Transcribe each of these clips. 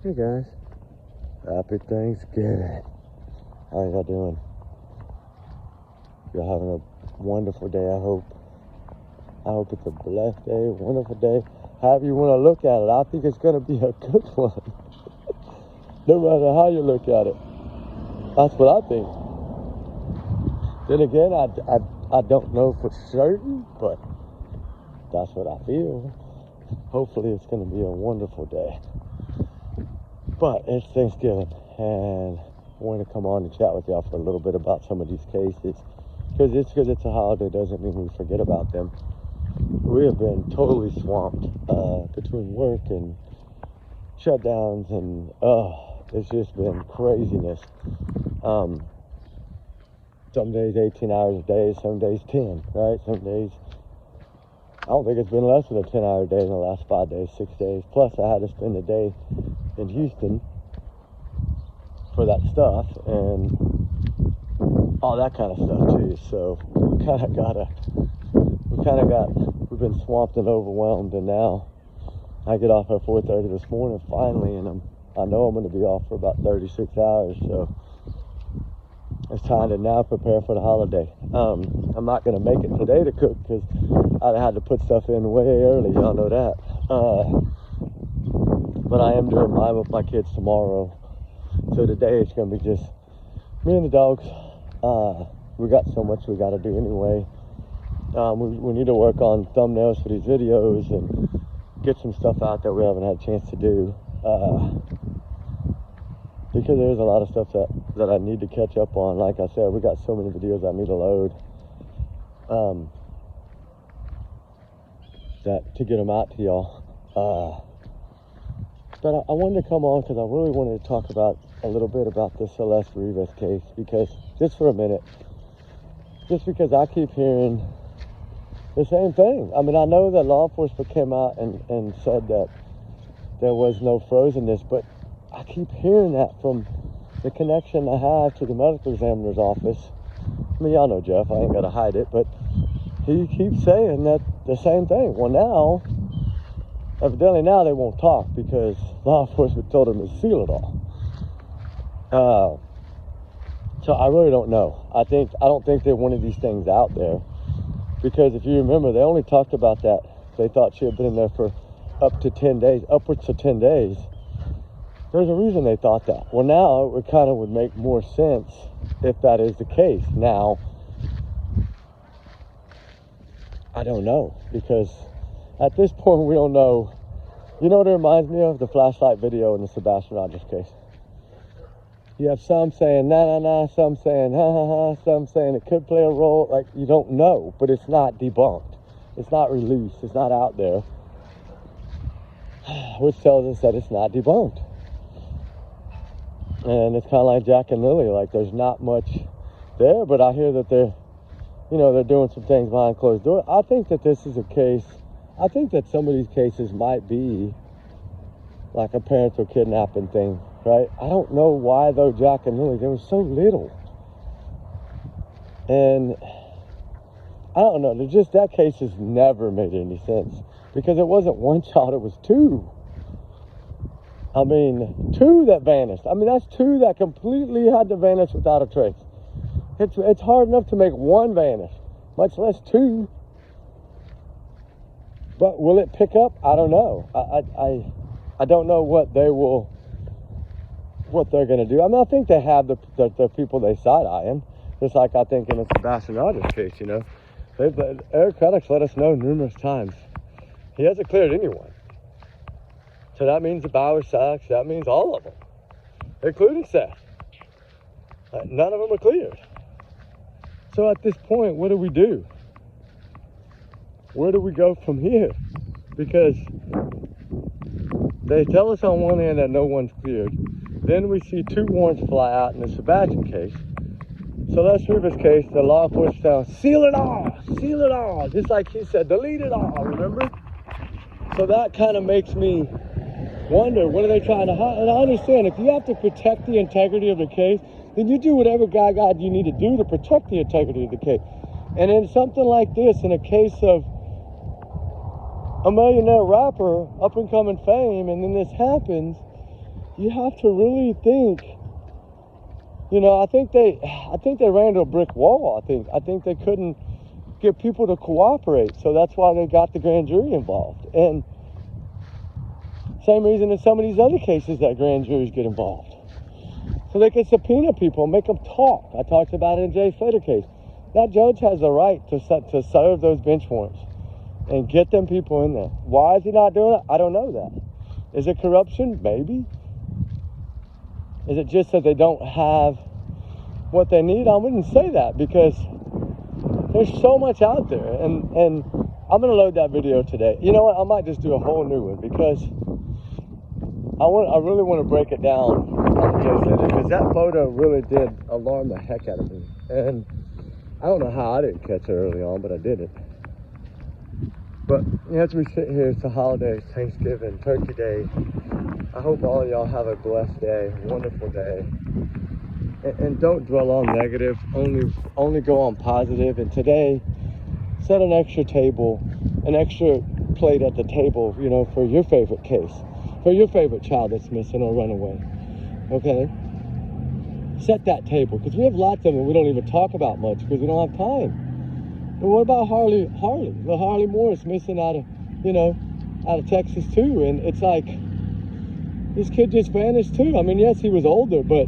Hey guys, happy Thanksgiving. How y'all doing? You're having a wonderful day, I hope. I hope it's a blessed day, wonderful day. However you want to look at it, I think it's going to be a good one. No matter how you look at it. That's what I think. Then again, I don't know for certain, but that's what I feel. Hopefully it's going to be a wonderful day. But it's Thanksgiving, and I wanted to come on and chat with y'all for a little bit about some of these cases. Because it's a holiday doesn't mean we forget about them. We have been totally swamped between work and shutdowns, and it's just been craziness. Some days 18 hours a day, some days 10, right? Some days, I don't think it's been less than a 10-hour day in the last 5 days, 6 days. Plus, I had to spend a day in Houston for that stuff and all that kind of stuff too. So we've been swamped and overwhelmed, and now I get off at 4:30 this morning finally, and I know I'm going to be off for about 36 hours. So it's time to now prepare for the holiday. I'm not going to make it today to cook because I had to put stuff in way early. Y'all know that. But I am doing mine with my kids tomorrow. So today it's going to be just me and the dogs. We got so much we got to do anyway. We need to work on thumbnails for these videos and get some stuff out that we haven't had a chance to do. Because there's a lot of stuff that I need to catch up on. Like I said, we got so many videos I need to load. That to get them out to y'all. But I wanted to come on because I really wanted to talk about a little bit about the Celeste case, because just for a minute, just because I keep hearing the same thing. I mean, I know that law enforcement came out and said that there was no frozenness, but I keep hearing that from the connection I have to the medical examiner's office. I mean, y'all know Jeff, I ain't got to hide it, but he keeps saying that the same thing. Well, now, evidently now they won't talk because law enforcement told them to seal it all. So I really don't know. I don't think they wanted these things out there, because if you remember, they only talked about that. They thought she had been in there for upwards to 10 days. There's a reason they thought that. Well, now it kind of would make more sense if that is the case. Now, I don't know, because at this point we don't know. You know what it reminds me of? The flashlight video in the Sebastian Jack case. You have some saying nah, some saying ha, some saying it could play a role. Like, you don't know, but it's not debunked. It's not released. It's not out there, which tells us that it's not debunked. And it's kind of like Jack and Lily. Like, there's not much there, but I hear that they're doing some things behind closed doors. I think that this is a case. I think that some of these cases might be like a parental kidnapping thing, right? I don't know why, though, Jack and Lily, there was so little. And I don't know, that case has never made any sense, because it wasn't one child, it was two. I mean, two that vanished. I mean, that's two that completely had to vanish without a trace. It's hard enough to make one vanish, much less two. But will it pick up? I don't know. I don't know what they're going to do. I mean, I think they have the people they side-eyeing, just like I think in the Sebastian Jack case, Eric Craddock's let us know numerous times. He hasn't cleared anyone. So that means the Bauer Sachs, that means all of them, including Seth. None of them are cleared. So at this point, what do we do? Where do we go from here? Because they tell us on one hand that no one's cleared. Then we see 2 warrants fly out in the Sebastian case. Celeste Rivas case, the law enforcement found, seal it all. Just like he said, delete it all, remember? So that kind of makes me wonder, what are they trying to hide? And I understand, if you have to protect the integrity of the case, then you do whatever God you need to do to protect the integrity of the case. And in something like this, in a case of a millionaire rapper, up and coming fame, and then this happens, you have to really think. You know, I think they ran into a brick wall. I think they couldn't get people to cooperate, so that's why they got the grand jury involved. And same reason in some of these other cases that grand juries get involved, so they can subpoena people, make them talk. I talked about it in Jay Slater case. That judge has the right to serve those bench warrants and get them people in there. Why is he not doing it? I don't know that. Is it corruption? Maybe. Is it just that they don't have what they need? I wouldn't say that, because there's so much out there. And I'm going to load that video today. You know what? I might just do a whole new one, because I really want to break it down on the Jay Slater, because that photo really did alarm the heck out of me. And I don't know how I didn't catch it early on, but I did it. But as we sit here, it's the holidays, Thanksgiving, Turkey Day. I hope all of y'all have a blessed day, wonderful day. And don't dwell on negative, only go on positive. And today, set an extra table, an extra plate at the table, you know, for your favorite case, for your favorite child that's missing or run away, okay? Set that table, because we have lots of them we don't even talk about much because we don't have time. But what about Harley, the Harley Morris missing out of Texas too? And it's like, this kid just vanished too. I mean, yes, he was older, but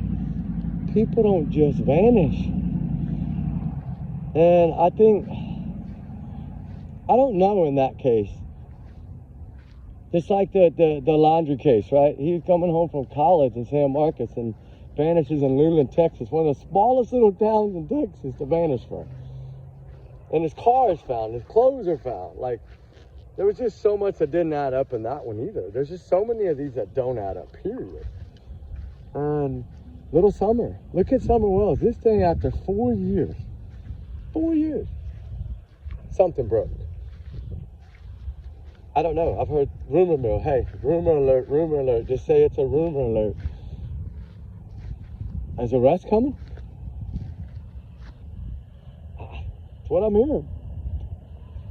people don't just vanish. And I don't know in that case. Just like the laundry case, right? He was coming home from college in San Marcos and vanishes in Luling, Texas, one of the smallest little towns in Texas to vanish from. And his car is found, his clothes are found. Like, there was just so much that didn't add up in that one either. There's just so many of these that don't add up, period. And little Summer, look at Summer Wells. This thing, after 4 years, something broke. I don't know. I've heard rumor mill. Hey, rumor alert. Just say it's a rumor alert. Is arrest coming? That's what I'm hearing.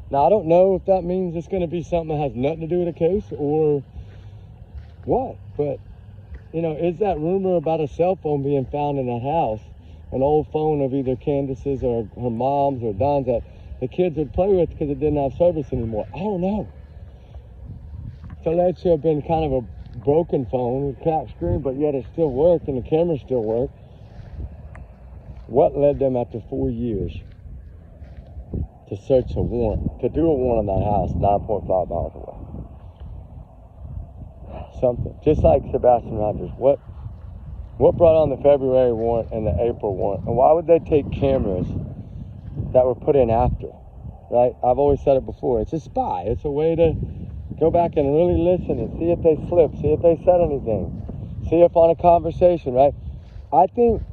Now, I don't know if that means it's going to be something that has nothing to do with the case or what. But, you know, is that rumor about a cell phone being found in that house, an old phone of either Candace's or her mom's or Don's that the kids would play with because it didn't have service anymore? I don't know. So that should have been kind of a broken phone with cracked screen, but yet it still worked and the camera still worked. What led them after 4 years to search a warrant, to do a warrant on that house 9.5 miles away? Something. Just like Sebastian Rogers. What brought on the February warrant and the April warrant? And why would they take cameras that were put in after? Right? I've always said it before. It's a spy. It's a way to go back and really listen and see if they slipped, see if they said anything, see if on a conversation, right? I think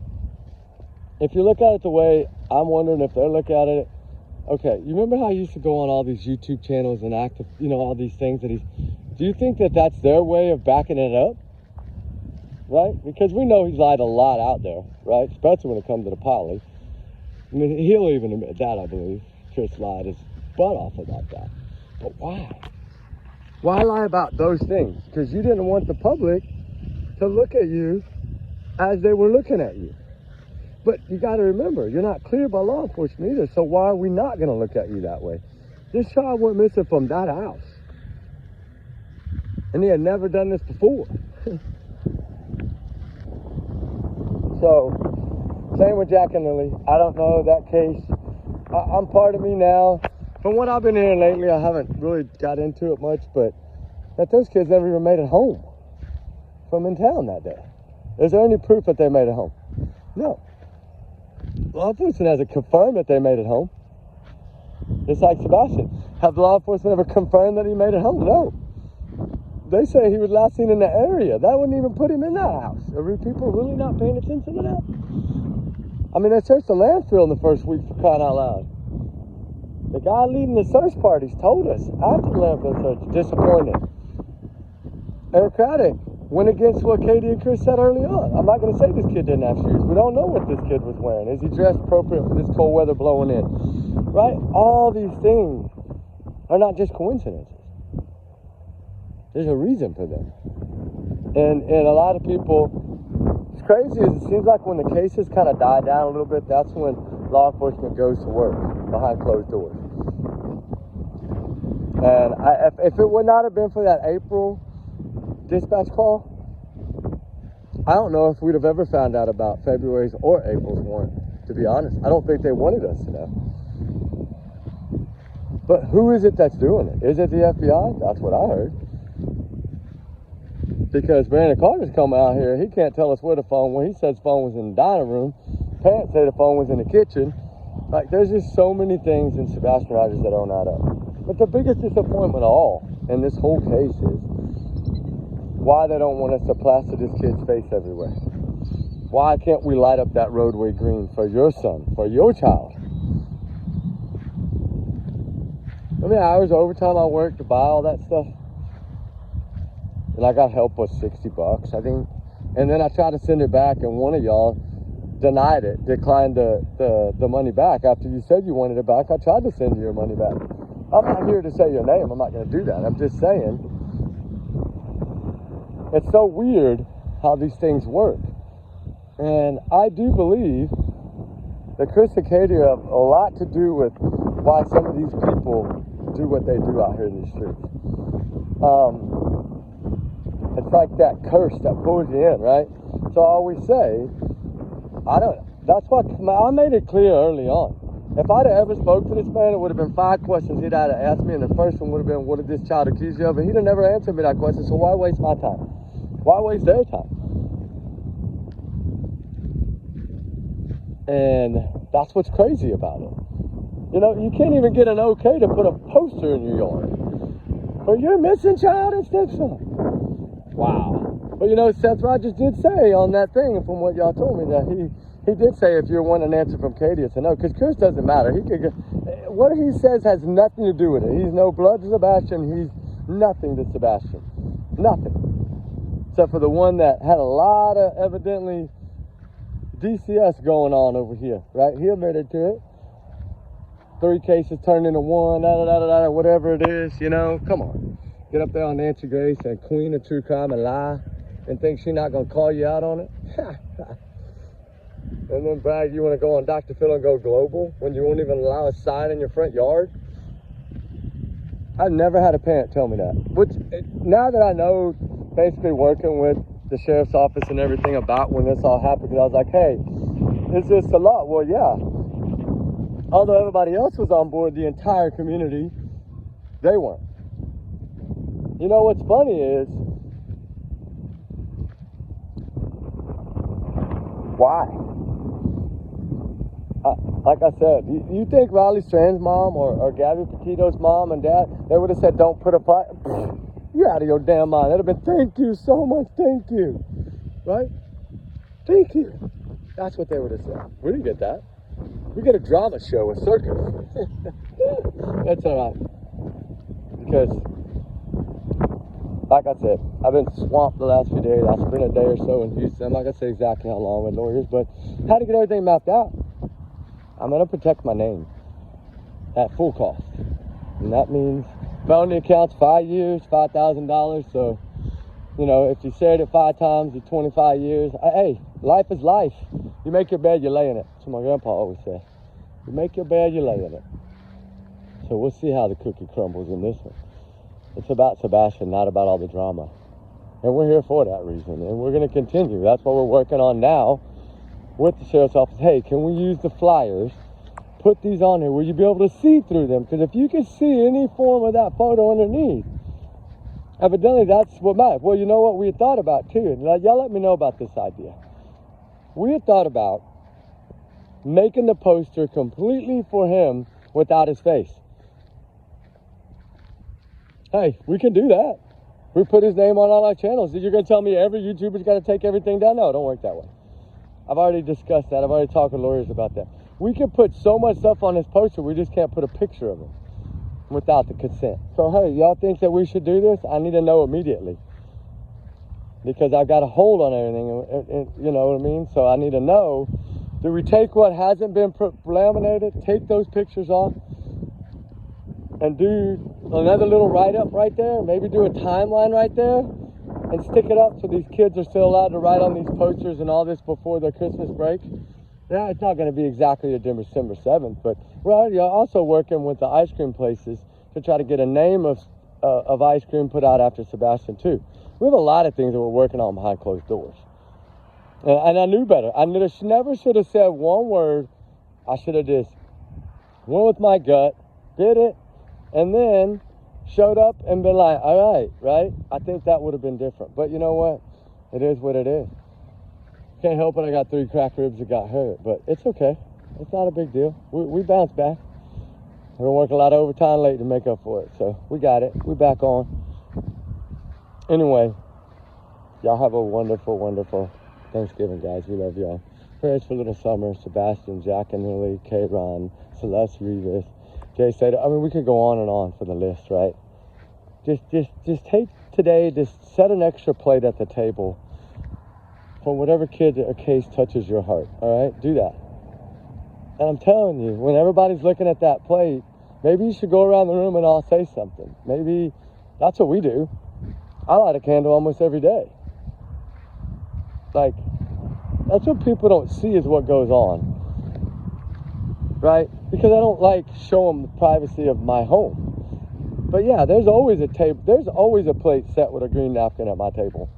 if you look at it the way I'm wondering if they look at it, okay, you remember how I used to go on all these YouTube channels and act, you know, all these things that do you think that that's their way of backing it up? Right? Because we know he's lied a lot out there, right? Especially when it comes to the poly. I mean, he'll even admit that, I believe. Chris lied his butt off about that. But why? Why lie about those things? Because you didn't want the public to look at you as they were looking at you. But you got to remember, you're not cleared by law enforcement either, so why are we not going to look at you that way? This child went missing from that house. And he had never done this before. So, same with Jack and Lily. I don't know that case. I'm part of me now. From what I've been hearing lately, I haven't really got into it much, but that those kids never even made it home from in town that day. Is there any proof that they made it home? No. Law enforcement hasn't confirmed that they made it home. Just like Sebastian. Have law enforcement ever confirmed that he made it home? No. They say he was last seen in the area. That wouldn't even put him in that house. Are people really not paying attention to that? I mean, they searched the landfill in the first week, for crying out loud. The guy leading the search parties told us after the landfill search, disappointed. Eric Craddock went against what Katie and Chris said early on. I'm not going to say this kid didn't have shoes. We don't know what this kid was wearing. Is he dressed appropriate for this cold weather blowing in? Right? All these things are not just coincidences. There's a reason for them. And a lot of people, it's crazy, is it seems like when the cases kind of die down a little bit, that's when law enforcement goes to work behind closed doors. And if it would not have been for that April dispatch call, I don't know if we'd have ever found out about February's or April's warrant, to be honest. I don't think they wanted us to know. But who is it that's doing it? Is it the FBI? That's what I heard. Because Brandon Carter's come out here, he can't tell us where the phone was. He said the phone was in the dining room. Parents say the phone was in the kitchen. Like, there's just so many things in Sebastian Rogers that don't add up. But the biggest disappointment of all in this whole case is why they don't want us to plaster this kid's face everywhere. Why can't we light up that roadway green for your son, for your child? How many hours of overtime I worked to buy all that stuff? And I got help with $60, I think. And then I tried to send it back, and one of y'all denied it, declined the money back. After you said you wanted it back, I tried to send you your money back. I'm not here to say your name. I'm not going to do that. I'm just saying, it's so weird how these things work. And I do believe that Chris and Katie have a lot to do with why some of these people do what they do out here in these streets. It's like that curse that pulls you in, right? So I always say, that's why I made it clear early on. If I'd have ever spoke to this man, it would have been 5 questions he'd have asked me, and the first one would have been, what did this child accuse you of? And he'd have never answered me that question, so why waste my time? Why waste their time? And that's what's crazy about it. You know, you can't even get an okay to put a poster in your yard for your missing child and stepson. Wow. But you know, Seth Rogers did say on that thing, from what y'all told me, that he did say if you're wanting an answer from Katie, it's a no. Because Chris doesn't matter. What he says has nothing to do with it. He's no blood to Sebastian. He's nothing to Sebastian. Nothing. Except for the one that had a lot of, evidently, DCS going on over here, right? He admitted to it. 3 cases turned into 1, whatever it is, you know. Come on. Get up there on Nancy Grace and queen of true crime and lie and think she's not going to call you out on it. And then brag you want to go on Dr. Phil and go global when you won't even allow a sign in your front yard. I've never had a parent tell me that. Which, now that I know, basically working with the sheriff's office and everything about when this all happened, because I was like, hey, is this a lot? Well, yeah. Although everybody else was on board, the entire community, they weren't. You know what's funny is, why? Like I said, you think Riley Strand's mom or Gabby Petito's mom and dad, they would have said, don't put a fire? You're out of your damn mind. They'd have been, thank you so much, thank you. Right? Thank you. That's what they would have said. We didn't get that. We get a drama show, a circus. That's all right. Because, like I said, I've been swamped the last few days. I spent a day or so in Houston. I'm not going to say exactly how long with lawyers, but had to get everything mapped out. I'm going to protect my name at full cost. And that means felony accounts 5 years, $5,000. So, you know, if you say it 5 times, it's 25 years. Hey, life is life. You make your bed, you lay in it. That's what my grandpa always said. You make your bed, you lay in it. So we'll see how the cookie crumbles in this one. It's about Sebastian, not about all the drama. And we're here for that reason. And we're going to continue. That's what we're working on now with the sheriff's office. Hey, can we use the flyers? Put these on here. Will you be able to see through them? Because if you can see any form of that photo underneath, evidently that's what matters. Well, you know what we had thought about too. Y'all let me know about this idea. We had thought about making the poster completely for him without his face. Hey, we can do that. We put his name on all our channels. You're going to tell me every YouTuber's got to take everything down? No, it don't work that way. I've already discussed that. I've already talked with lawyers about that. We can put so much stuff on his poster, we just can't put a picture of him without the consent. So, hey, y'all think that we should do this? I need to know immediately. Because I've got a hold on everything, and you know what I mean? So I need to know, do we take what hasn't been laminated, take those pictures off, and do another little write-up right there, maybe do a timeline right there, and stick it up so these kids are still allowed to write on these posters and all this before their Christmas break. Yeah, it's not going to be exactly a December 7th, but we're already also working with the ice cream places to try to get a name of ice cream put out after Sebastian too. We have a lot of things that we're working on behind closed doors. And I knew better. I never should have said one word. I should have just went with my gut, did it, and then showed up and been like, all right, right? I think that would have been different. But you know what? It is what it is. Can't help it. I got 3 cracked ribs that got hurt, but it's okay. It's not a big deal. We bounce back. We're gonna work a lot of overtime late to make up for it. So we got it. We back on. Anyway, y'all have a wonderful, wonderful Thanksgiving, guys. We love y'all. Prayers for little Summer, Sebastian, Jack and Lily, K-Ron, Celeste, Revis, Jay said, I mean, we could go on for the list, right? Just take today, just set an extra plate at the table for whatever kid or case touches your heart, all right? Do that. And I'm telling you, when everybody's looking at that plate, maybe you should go around the room and all say something. Maybe that's what we do. I light a candle almost every day. Like, that's what people don't see is what goes on, right? Because I don't like show them the privacy of my home. But yeah, there's always a table. There's always a plate set with a green napkin at my table.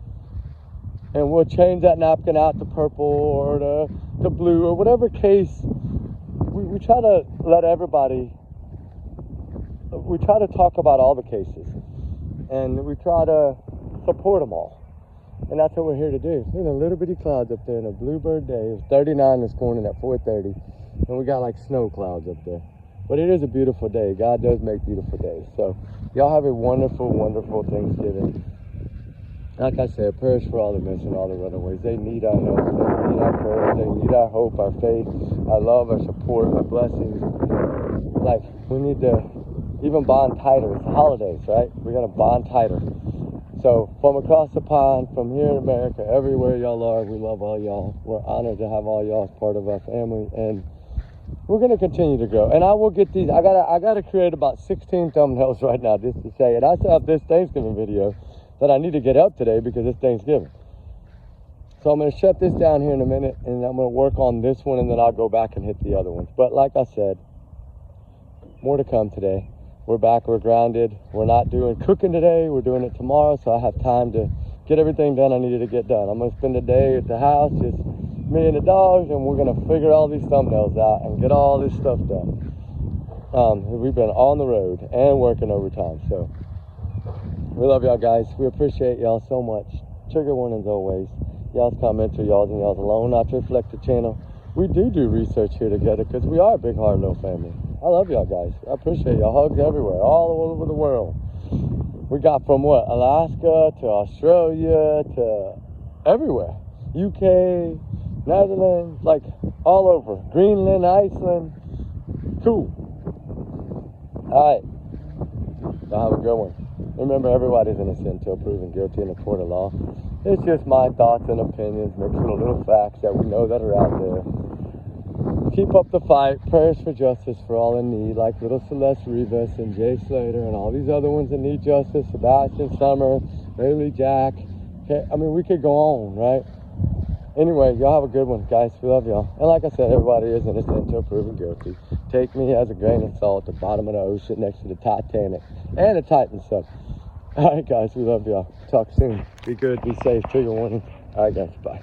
And we'll change that napkin out to purple or to blue or whatever case. We try to let everybody, we try to talk about all the cases. And we try to support them all. And that's what we're here to do. There's a little bitty clouds up there in a bluebird day. It was 39 this morning at 4:30. And we got like snow clouds up there. But it is a beautiful day. God does make beautiful days. So y'all have a wonderful, wonderful Thanksgiving. Like I said, prayers for all the missing, all the runaways. They need our help. They need our prayers. They need our hope, our faith, our love, our support, our blessings. Like, we need to even bond tighter. It's the holidays, right? We're going to bond tighter. So from across the pond, from here in America, everywhere y'all are, we love all y'all. We're honored to have all y'all as part of our family. And we're going to continue to grow. And I will get these. I gotta create about 16 thumbnails right now just to say it. I still have this Thanksgiving video that I need to get up today because it's Thanksgiving. So I'm going to shut this down here in a minute, and I'm going to work on this one, and then I'll go back and hit the other ones. But like I said, more to come today. We're back, we're grounded. We're not doing cooking today, we're doing it tomorrow, so I have time to get everything done I needed to get done. I'm going to spend a day at the house, just me and the dogs, and we're going to figure all these thumbnails out and get all this stuff done. We've been on the road and working overtime, so we love y'all, guys. We appreciate y'all so much. Trigger warnings always. Y'all's comments are y'all's and y'all's alone, not to reflect the channel. We do research here together because we are a big heart little family. I love y'all, guys. I appreciate y'all. Hugs everywhere, all over the world. We got from what? Alaska to Australia to everywhere. UK, Netherlands, like all over. Greenland, Iceland. Cool. All right. Y'all have a good one. Remember, everybody's innocent until proven guilty in a court of law. It's just my thoughts and opinions mixed with a little facts that we know that are out there. Keep up the fight. Prayers for justice for all in need, like little Celeste Revis and Jay Slater and all these other ones that need justice. Sebastian, Summer, Lily, Jack. Okay, I mean, we could go on, right? Anyway, y'all have a good one, guys. We love y'all. And like I said, everybody is innocent until proven guilty. Take me as a grain of salt at the bottom of the ocean next to the Titanic and the Titan sub. All right, guys. We love y'all. Talk soon. Be good. Be safe. Trigger warning. All right, guys. Bye.